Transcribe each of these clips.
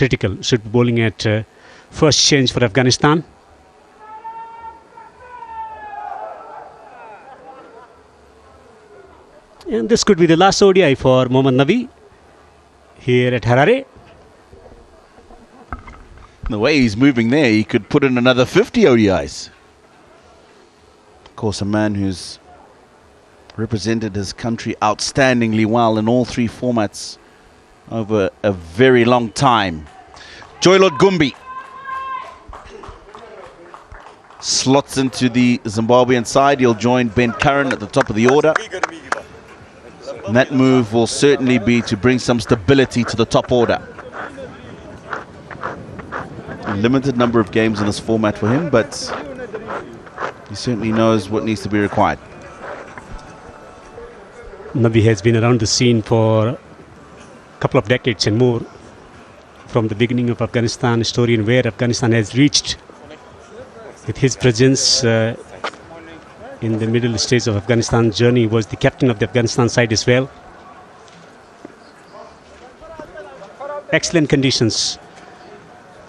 critical. Should be bowling at first change for Afghanistan. And this could be the last ODI for Mohammad Nabi here at Harare. The way he's moving there, he could put in another 50 ODIs. Of course, a man who's represented his country outstandingly well in all three formats over a very long time. Joylord Gumbi slots into the Zimbabwean side. He'll join Ben Curran at the top of the order. And that move will certainly be to bring some stability to the top order. A limited number of games in this format for him, but he certainly knows what needs to be required. Nabi has been around the scene for a couple of decades and more, from the beginning of Afghanistan story and where Afghanistan has reached with his presence in the middle stage of Afghanistan journey. He was the captain of the Afghanistan side as well. Excellent conditions.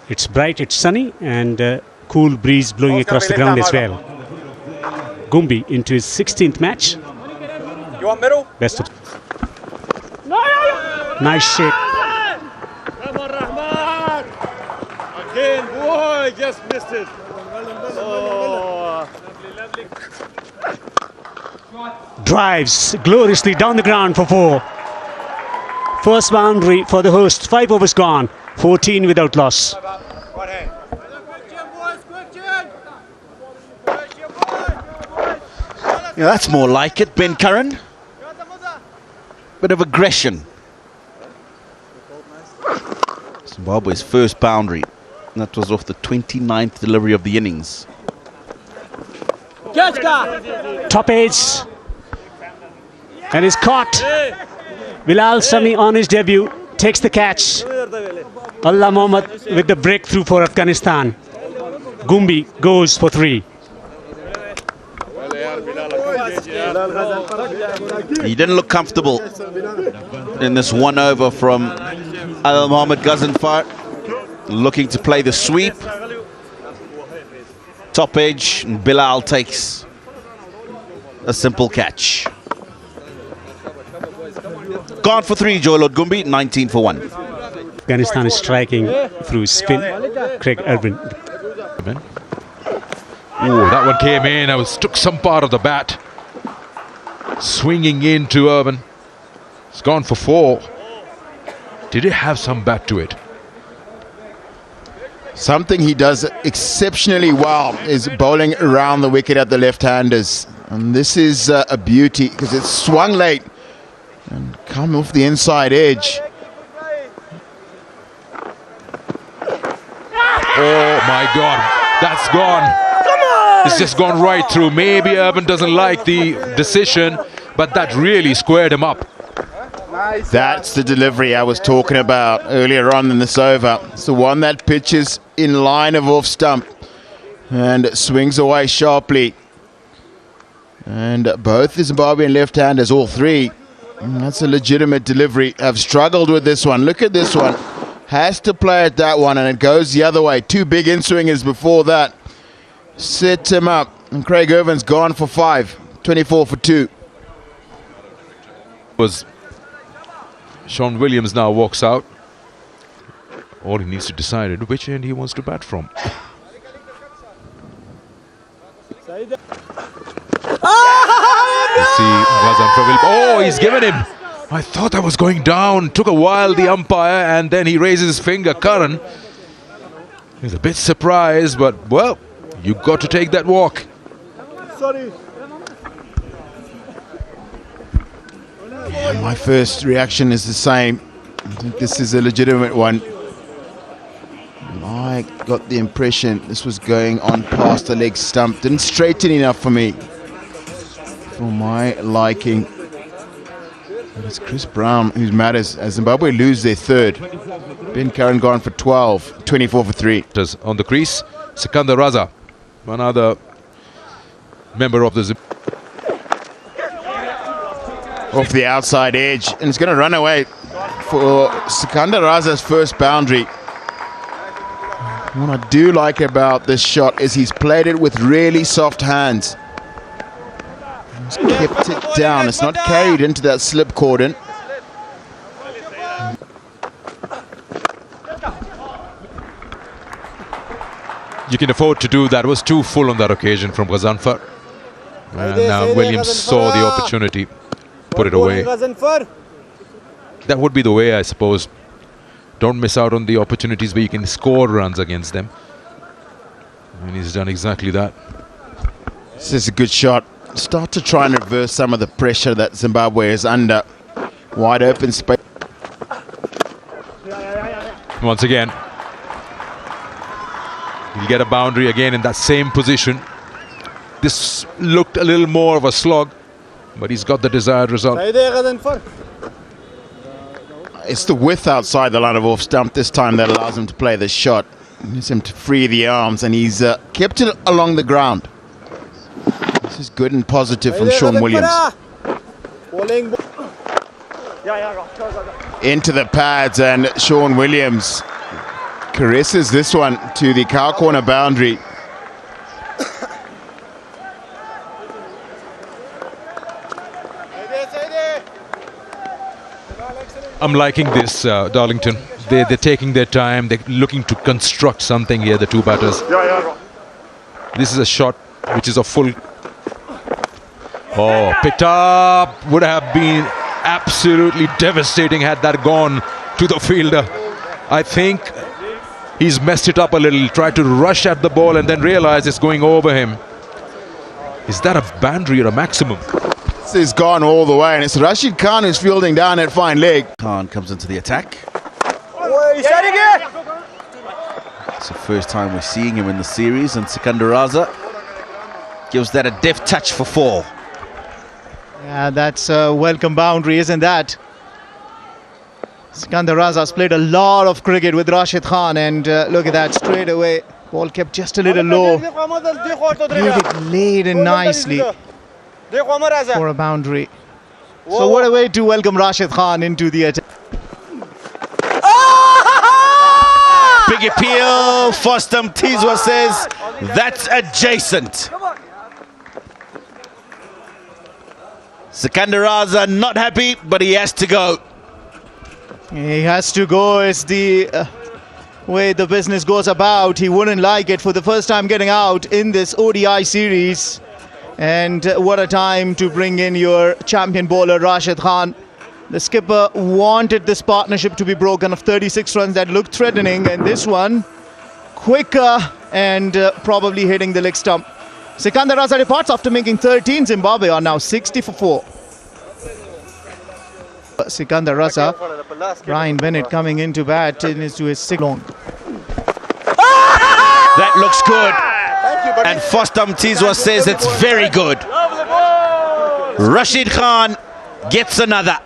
It's bright, it's sunny, and cool breeze blowing across the ground as well. Gumbi into his 16th match. You want middle? Best of. Nice shape. Again, boy, just missed it. Oh. Drives gloriously down the ground for 4. First boundary for the host. 5 overs gone. 14 without loss. Yeah, that's more like it, Ben Curran. Bit of aggression. Zimbabwe's first boundary. And that was off the 29th delivery of the innings. Top edge. And is caught. Bilal Sami on his debut takes the catch. Allah Mohammad with the breakthrough for Afghanistan. Gumbi goes for 3. He didn't look comfortable in this one over from Al Mohammad Ghazanfar, looking to play the sweep. Top edge, and Bilal takes a simple catch. Gone for 3, Joylord Gumbi, 19 for 1. Afghanistan is striking through spin. Craig Urban. Oh, that one came in. I took some part of the bat. Swinging into Urban. It's gone for 4. Did it have some bat to it? Something he does exceptionally well is bowling around the wicket at the left-handers. And this is a beauty because it's swung late and come off the inside edge. Oh my God, that's gone. It's just gone right through. Maybe Urban doesn't like the decision, but that really squared him up. That's the delivery I was talking about earlier on in this over. It's the one that pitches in line of off stump and swings away sharply. And both the Zimbabwean left-handers, all 3, that's a legitimate delivery, have struggled with this one. Look at this one. Has to play at that one, and it goes the other way. 2 big in-swingers before that. Set him up. And Craig Irvin's gone for 5. 24 for 2. Sean Williams now walks out. All he needs to decide is which end he wants to bat from. Oh, he's given him. I thought I was going down. Took a while, the umpire, and then he raises his finger. Curran. He's a bit surprised, but, well, you got to take that walk. Sorry. Yeah, my first reaction is the same. I think this is a legitimate one. I got the impression this was going on past the leg stump. Didn't straighten enough for me, for my liking. But it's Chris Brown who matters as Zimbabwe lose their 3rd. Ben Curran gone for 12, 24 for 3. On the crease, Sikandar Raza, another member of the off the outside edge, and it's going to run away for Sikandar Raza's first boundary. What I do like about this shot is he's played it with really soft hands. He's kept it down. It's not carried into that slip cordon. You can afford to do that. It was too full on that occasion from Ghazanfar. And Williams saw the opportunity, put it away. That would be the way, I suppose. Don't miss out on the opportunities where you can score runs against them. And he's done exactly that. This is a good shot. Start to try and reverse some of the pressure that Zimbabwe is under. Wide open space. Once again, he'll get a boundary again in that same position. This looked a little more of a slog, but he's got the desired result. It's the width outside the line of off stump this time that allows him to play the shot. Needs him to free the arms, and he's kept it along the ground. This is good and positive from Sean Williams. Into the pads, and Sean Williams caresses this one to the cow corner boundary. I'm liking this, Darlington. They're taking their time. They're looking to construct something here, the two batters. This is a shot which is a full... Oh, picked up. Would have been absolutely devastating had that gone to the fielder. I think he's messed it up a little. Tried to rush at the ball and then realized it's going over him. Is that a boundary or a maximum? This is gone all the way, and it's Rashid Khan who's fielding down at fine leg. Khan comes into the attack. It's the first time we're seeing him in the series, and Sikandar Raza gives that a deft touch for 4. Yeah, that's a welcome boundary, isn't that? Sikandar Raza's played a lot of cricket with Rashid Khan, and look at that, straight away. Ball kept just a little low. It laid in nicely for a boundary. So what a way to welcome Rashid Khan into the attack. Big appeal. Fostam Tizwa says that's adjacent. Sikandar Raza not happy, but he has to go. He has to go. It's the way the business goes about. He wouldn't like it for the first time getting out in this ODI series. And what a time to bring in your champion bowler, Rashid Khan. The skipper wanted this partnership to be broken of 36 runs that looked threatening, and this one quicker and probably hitting the leg stump. Sikandar Raza departs after making 13. Zimbabwe are now 60 for 4. Sikandar Raza, Brian Bennett coming into bat into his 6th long. That looks good. And Fostam Tizwa says it's very good. Rashid Khan gets another.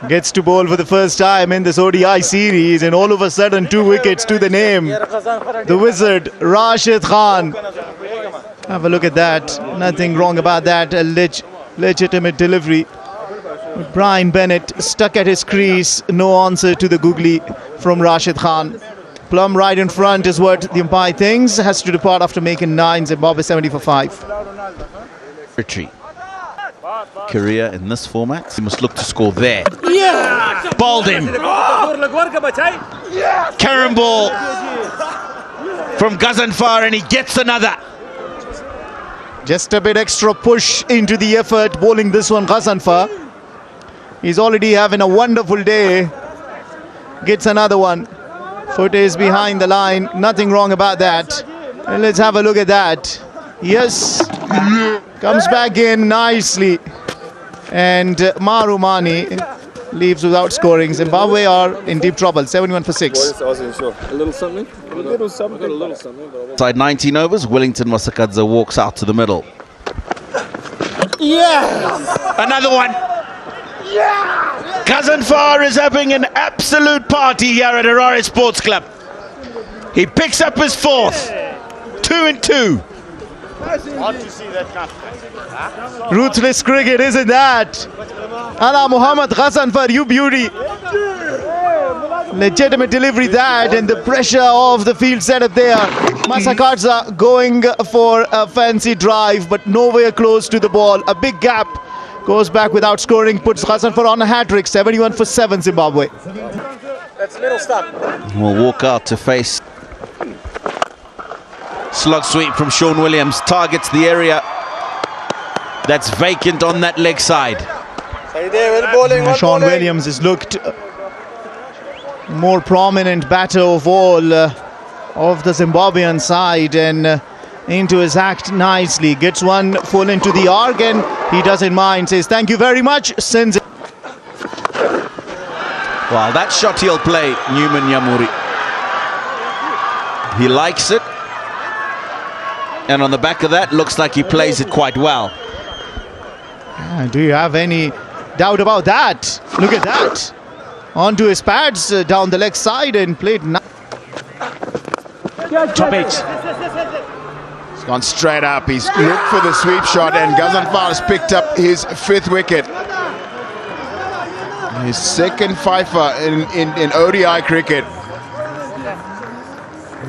Gets to bowl for the first time in this ODI series, and all of a sudden 2 wickets to the name. The wizard, Rashid Khan. Have a look at that. Nothing wrong about that. A legitimate delivery. Brian Bennett stuck at his crease. No answer to the googly from Rashid Khan. Plum right in front is what the umpire thinks. Has to depart after making 9. Zimbabwe 70 for 5. Retreat. Career in this format, he must look to score there. Bowled him. Carrom ball from Ghazanfar, and he gets another. Just a bit extra push into the effort, bowling this one, Ghazanfar. He's already having a wonderful day. Gets another one. Foot is behind the line. Nothing wrong about that. And let's have a look at that. Yes. Comes back in nicely. And Marumani leaves without scoring. Zimbabwe are in deep trouble. 71 for 6. A little something? A little something. Side 19 overs, Wellington Masakadza walks out to the middle. Another one. Ghazanfar is having an absolute party here at Harare Sports Club. He picks up his 4th. 2 and 2. Ruthless cricket, isn't that? Ala Muhammad Ghazanfar, you beauty. Legitimate delivery that, and the pressure of the field setup there. Masakadza going for a fancy drive, but nowhere close to the ball. A big gap. Goes back without scoring, puts Ghazanfar on a hat-trick. 71 for 7 Zimbabwe. That's middle stop. Will walk out to face. Slug sweep from Sean Williams targets the area that's vacant on that leg side. Sean Williams has looked more prominent batter of all of the Zimbabwean side, and into his act nicely. Gets one full into the arc, and he doesn't mind. Says thank you very much. Sends it. Well, that shot he'll play, Newman Yamuri. He likes it. And on the back of that, looks like he plays it quite well. Do you have any doubt about that? Look at that. Onto his pads down the leg side and played. Top edge. He's gone straight up. He's looked for the sweep shot, and Ghazanfar has picked up his 5th wicket. His 2nd fifer in ODI cricket.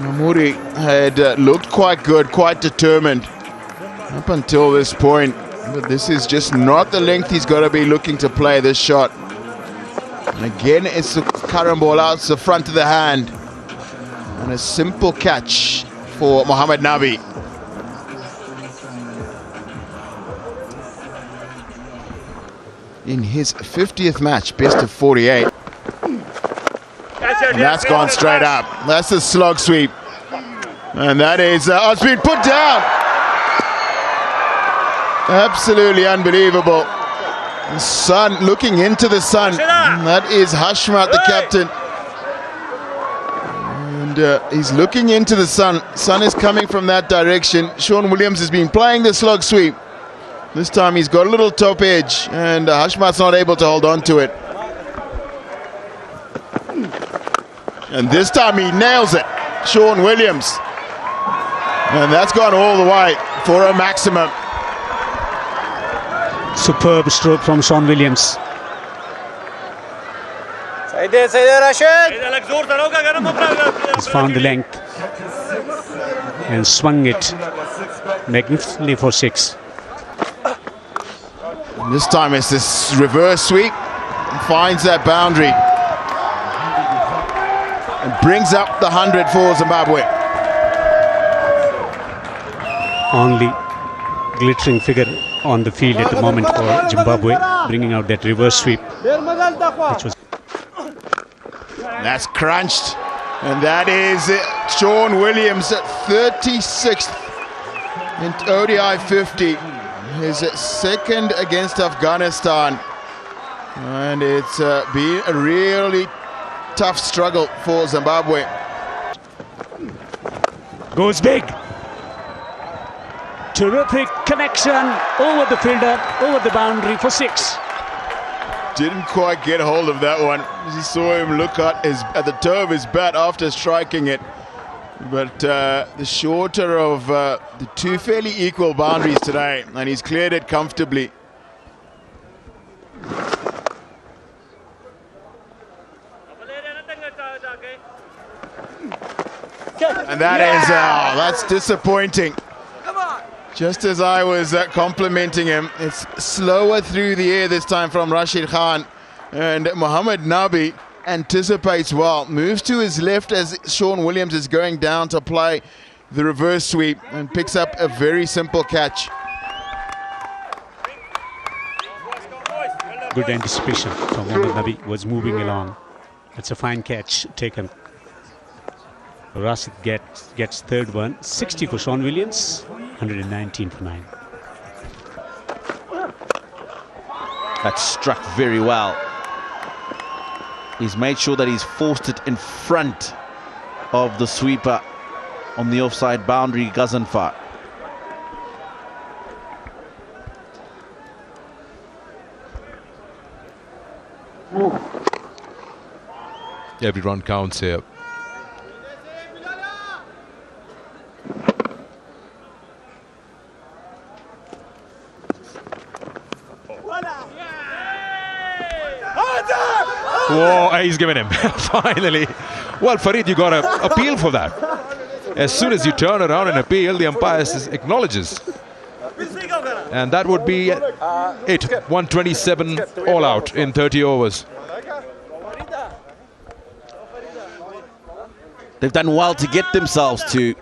Yamuri had looked quite good, quite determined up until this point. But this is just not the length he's got to be looking to play this shot. And again, it's the current ball out the front of the hand. And a simple catch for Mohammad Nabi. In his 50th match, best of 48. And that's gone straight up. That's the slog sweep. And that is, it's been put down. Absolutely unbelievable. The sun, looking into the sun. And that is Hashmat, the captain. And he's looking into the sun. Sun is coming from that direction. Sean Williams has been playing the slog sweep. This time he's got a little top edge, and Hashmat's not able to hold on to it. And this time he nails it, Sean Williams. And that's gone all the way for a maximum. Superb stroke from Sean Williams. He's found the length and swung it magnificently for 6. And this time it's this reverse sweep, and finds that boundary and brings up the 100 for Zimbabwe. Only glittering figure on the field at the moment for Zimbabwe, bringing out that reverse sweep, which was. That's crunched, and that is Sean Williams at 36th in ODI 50. His 2nd against Afghanistan, and it's been a really tough struggle for Zimbabwe. Goes big. Terrific connection over the fielder, over the boundary for 6. Didn't quite get hold of that one. You saw him look at the toe of his bat after striking it. But the shorter of the 2 fairly equal boundaries today, and he's cleared it comfortably. And that is, that's disappointing. Just as I was complimenting him, it's slower through the air this time from Rashid Khan. And Mohammad Nabi anticipates well, moves to his left as Sean Williams is going down to play the reverse sweep, and picks up a very simple catch. Good anticipation from Mohammad Nabi, was moving along. It's a fine catch taken. Rashid gets 3rd one. 60 for Sean Williams, 119 for 9. That's struck very well. He's made sure that he's forced it in front of the sweeper on the offside boundary, Ghazanfar. Every run counts here. Whoa, he's given him. Finally. Well, Farid, you got to appeal for that. As soon as you turn around and appeal, the umpire acknowledges. And that would be it. 127 all out in 30 overs. They've done well to get themselves to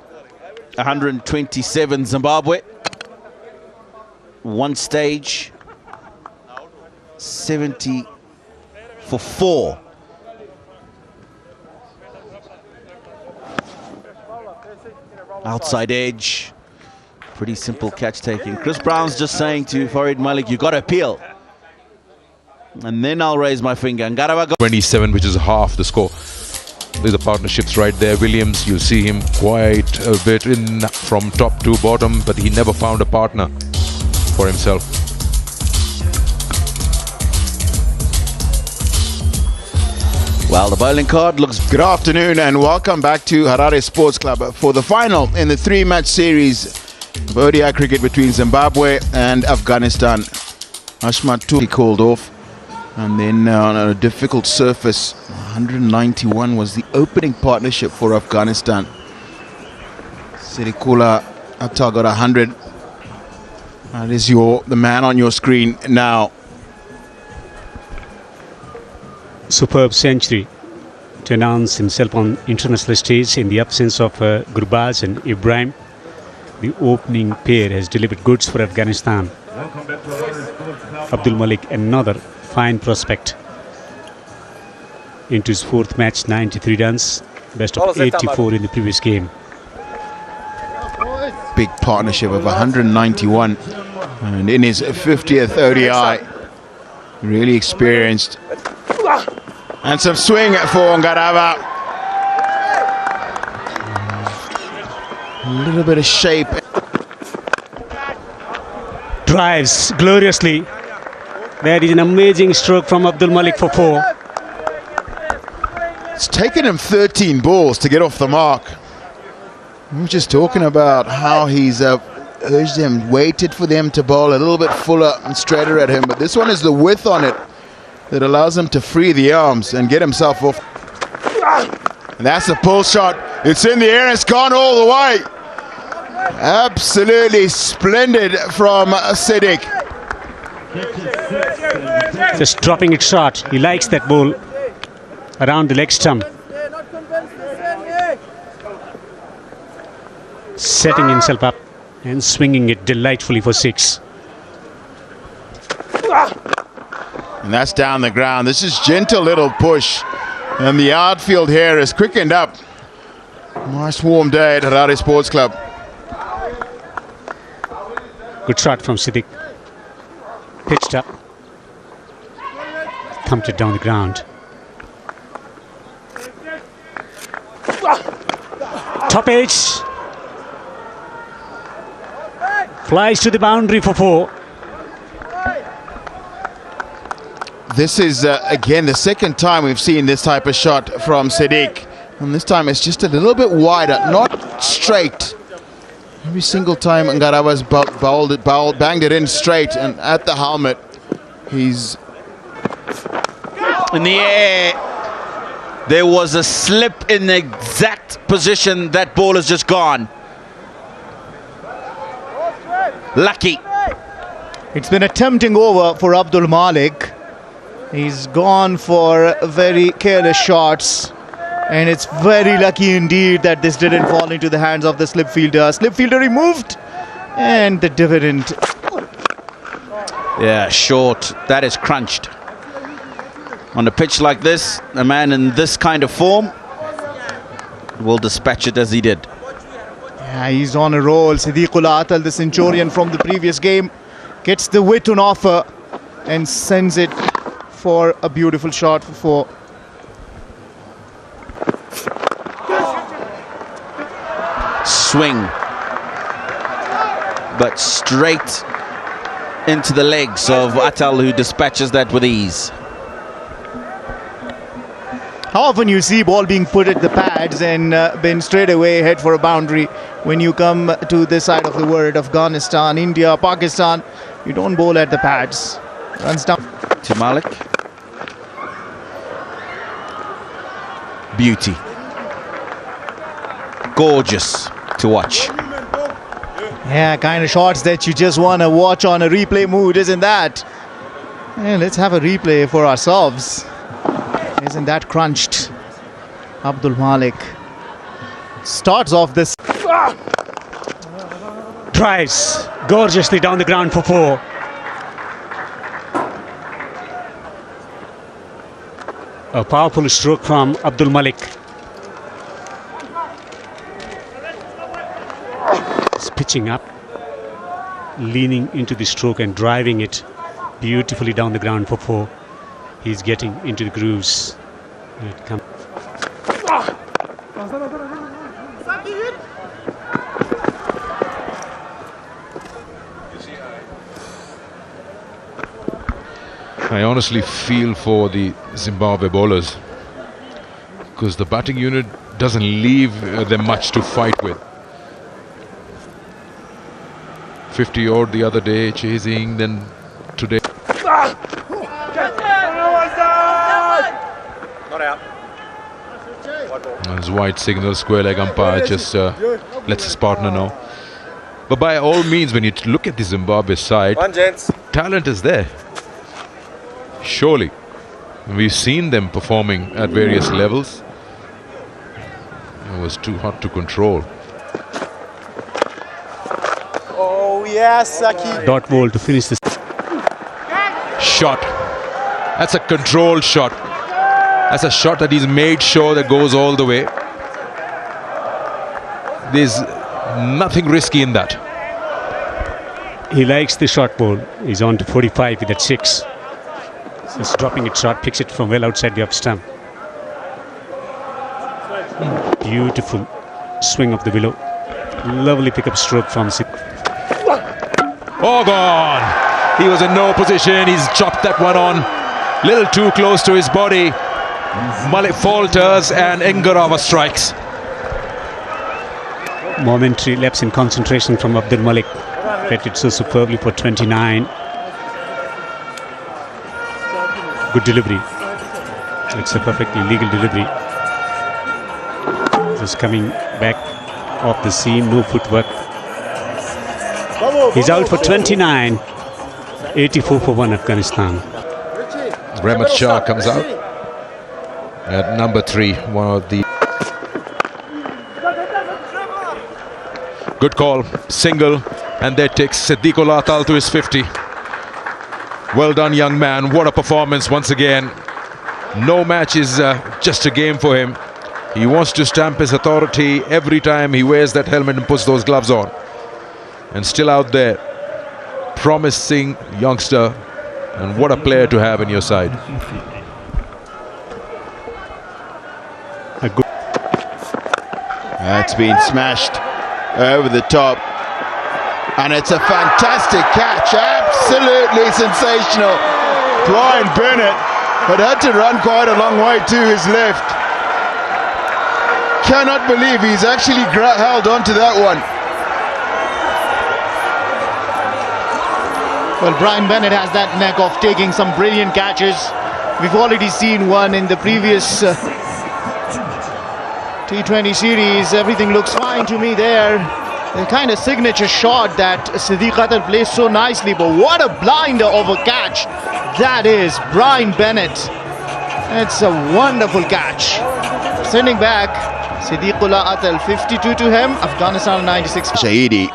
127 Zimbabwe. One stage, 70 for 4. Outside edge. Pretty simple catch taking. Chris Brown's just saying to Farid Malik, you got to appeal. And then I'll raise my finger. And Ngarawa 27, which is half the score. There's the partnerships right there. Williams, you see him quite a bit in from top to bottom, but he never found a partner for himself. Well, the bowling card looks Good afternoon and welcome back to Harare Sports Club for the final in the 3-match series of ODI cricket between Zimbabwe and Afghanistan. Ashmat Tuli called off, and then on a difficult surface, 191 was the opening partnership for Afghanistan. Sirikula Atal got 100. That is the man on your screen now. Superb century to announce himself on international stage in the absence of Gurbaz and Ibrahim. The opening pair has delivered goods for Afghanistan. Abdul Malik, another fine prospect. Into his 4th match, 93 runs, best of 84 in the previous game. Big partnership of 191, and in his 50th ODI, really experienced. And some swing for Ngarawa. A little bit of shape. Drives gloriously. That is an amazing stroke from Abdul Malik for 4. It's taken him 13 balls to get off the mark. We were just talking about how he's urged them, waited for them to bowl a little bit fuller and straighter at him. But this one is the width on it that allows him to free the arms and get himself off. And that's the pull shot. It's in the air and it's gone all the way. Absolutely splendid from Siddiq. Just dropping it short. He likes that ball around the leg stump. Setting himself up and swinging it delightfully for 6. And that's down the ground. This is gentle little push. And the outfield here is quickened up. Nice warm day at Harare Sports Club. Good shot from Siddiq. Pitched up. Thumped it down the ground. Top edge. Flies to the boundary for 4. This is, again, the second time we've seen this type of shot from Siddiq. And this time it's just a little bit wider, not straight. Every single time Ngarawa's banged it in straight and at the helmet. He's in the air. There was a slip in the exact position. That ball has just gone. Lucky. It's been a tempting over for Abdul Malik. He's gone for very careless shots, and it's very lucky indeed that this didn't fall into the hands of the slip fielder. Slip fielder removed, and the dividend. Yeah, short. That is crunched. On a pitch like this, a man in this kind of form will dispatch it as he did. Yeah, he's on a roll. Siddiqullah Atal, the Centurion from the previous game, gets the width on offer and sends it for a beautiful shot for 4. Swing, but straight into the legs of Atal, who dispatches that with ease. How often you see ball being put at the pads and been straight away head for a boundary? When you come to this side of the world, Afghanistan, India, Pakistan, you don't bowl at the pads. Runs down To Malik. beauty. Gorgeous to watch. Yeah, kind of shots that you just want to watch on a replay mood, isn't that? Yeah, let's have a replay for ourselves. Isn't that crunched? Abdul Malik starts off this. Drives gorgeously down the ground for 4. A powerful stroke from Abdul Malik. He's pitching up, leaning into the stroke and driving it beautifully down the ground for 4. He's getting into the grooves. Here it comes. I honestly feel for the Zimbabwe bowlers, because the batting unit doesn't leave them much to fight with. 50 odd the other day chasing, then today. Not out. There's white signal, square leg umpire just lets his partner know. But by all means, when you look at the Zimbabwe side, talent is there. Surely. We've seen them performing at various levels. It was too hot to control. Oh yes, Saki. Dot ball to finish this. Shot. That's a controlled shot. That's a shot that he's made sure that goes all the way. There's nothing risky in that. He likes the short ball. He's on to 45 with that 6. Just dropping it short, picks it from well outside the up stump. Beautiful swing of the willow. Lovely pickup stroke from Sid. Oh, gone. He was in no position. He's chopped that one on. Little too close to his body. Malik falters and Engarava strikes. Momentary lapse in concentration from Abdul Malik. Hit it so superbly for 29. Good delivery. It's a perfectly legal delivery. Just coming back off the seam, no footwork. He's out for 29. 84 for 1 Afghanistan. Rahmat Shah comes out at number 3. One of the good call, single, and that takes Siddiqullah Atal to his 50. Well done, young man. What a performance once again. No match is just a game for him. He wants to stamp his authority every time he wears that helmet and puts those gloves on. And still out there, promising youngster, and what a player to have in your side. That's been smashed over the top, and it's a fantastic catch, absolutely sensational. Brian Bennett had to run quite a long way to his left. Cannot believe he's actually held on to that one. Well, Brian Bennett has that knack of taking some brilliant catches. We've already seen one in the previous T20 series. Everything looks fine to me there. The kind of signature shot that Siddiq Atal plays so nicely, but what a blinder of a catch that is. Brian Bennett. It's a wonderful catch. Sending back Siddiqullah Atal, 52 to him, Afghanistan 96. Shahidi.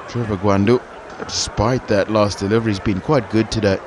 Trevor Gwandu, despite that last delivery, has been quite good today.